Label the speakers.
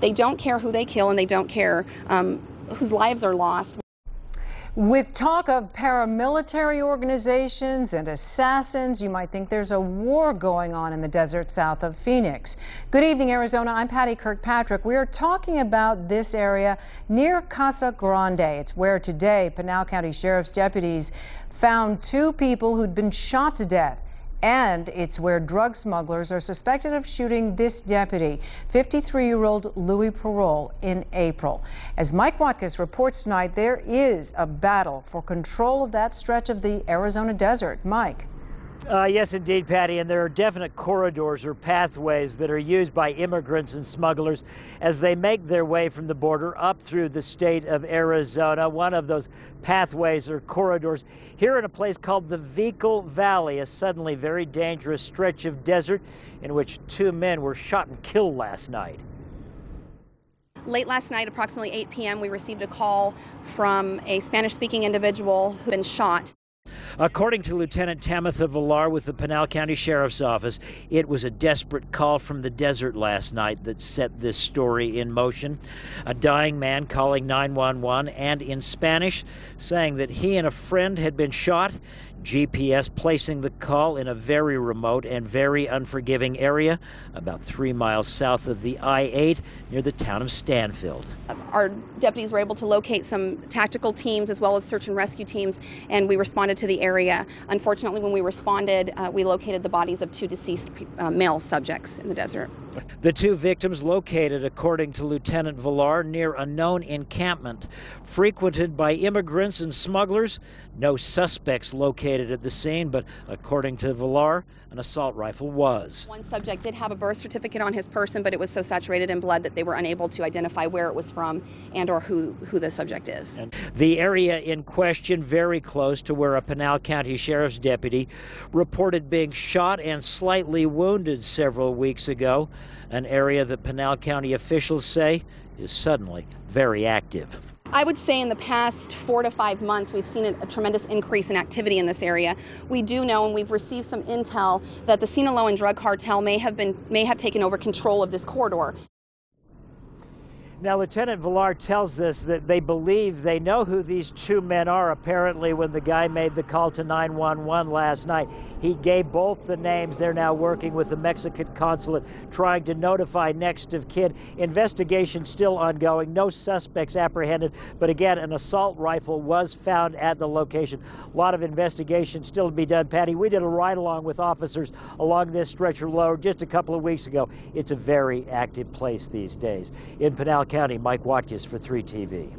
Speaker 1: They don't care who they kill, and they don't care whose lives are lost.
Speaker 2: With talk of paramilitary organizations and assassins, you might think there's a war going on in the desert south of Phoenix. Good evening, Arizona. I'm Patty Kirkpatrick. We are talking about this area near Casa Grande. It's where today Pinal County Sheriff's deputies found 2 people who'd been shot to death. And it's where drug smugglers are suspected of shooting this deputy, 53-year-old Louis Parole, in April. As Mike Watkins reports tonight, there is a battle for control of that stretch of the Arizona desert. Mike.
Speaker 3: Yes, indeed, Patty, and there are definite corridors or pathways that are used by immigrants and smugglers as they make their way from the border up through the state of Arizona. One of those pathways or corridors here in a place called the Vehicle Valley, a suddenly very dangerous stretch of desert in which 2 men were shot and killed last night.
Speaker 1: Late last night, approximately 8 p.m., we received a call from a Spanish-speaking individual who had been shot.
Speaker 3: According to Lieutenant Tamitha Villar with the Pinal County Sheriff's Office, it was a desperate call from the desert last night that set this story in motion. A dying man calling 911 and in Spanish saying that he and a friend had been shot. GPS placing the call in a very remote and very unforgiving area about 3 miles south of the I-8 near the town of Stanfield.
Speaker 1: Our deputies were able to locate some tactical teams as well as search and rescue teams, and we responded to the area. Unfortunately, when we responded, we located the bodies of 2 deceased male subjects in the desert.
Speaker 3: The 2 victims located, according to Lieutenant Villar, near a known encampment frequented by immigrants and smugglers. No suspects located at the scene, but according to Villar, an assault rifle was.
Speaker 1: One subject did have a birth certificate on his person, but it was so saturated in blood that they were unable to identify where it was from and or who the subject is.
Speaker 3: And the area in question, very close to where a Pinal County Sheriff's deputy reported being shot and slightly wounded several weeks ago, an area that Pinal County officials say is suddenly very active.
Speaker 1: I would say in the past 4 to 5 months, we've seen a tremendous increase in activity in this area. We do know, and we've received some intel, that the Sinaloa and drug cartel may have taken over control of this corridor.
Speaker 3: Now, Lieutenant Villar tells us that they believe they know who these 2 men are. Apparently, when the guy made the call to 911 last night, he gave both the names. They're now working with the Mexican consulate, trying to notify next of kin. Investigation still ongoing. No suspects apprehended. But again, an assault rifle was found at the location. A lot of investigation still to be done. Patty, we did a ride-along with officers along this stretch of road just a couple of weeks ago. It's a very active place these days. In Pinal County, Mike Watkins for 3TV.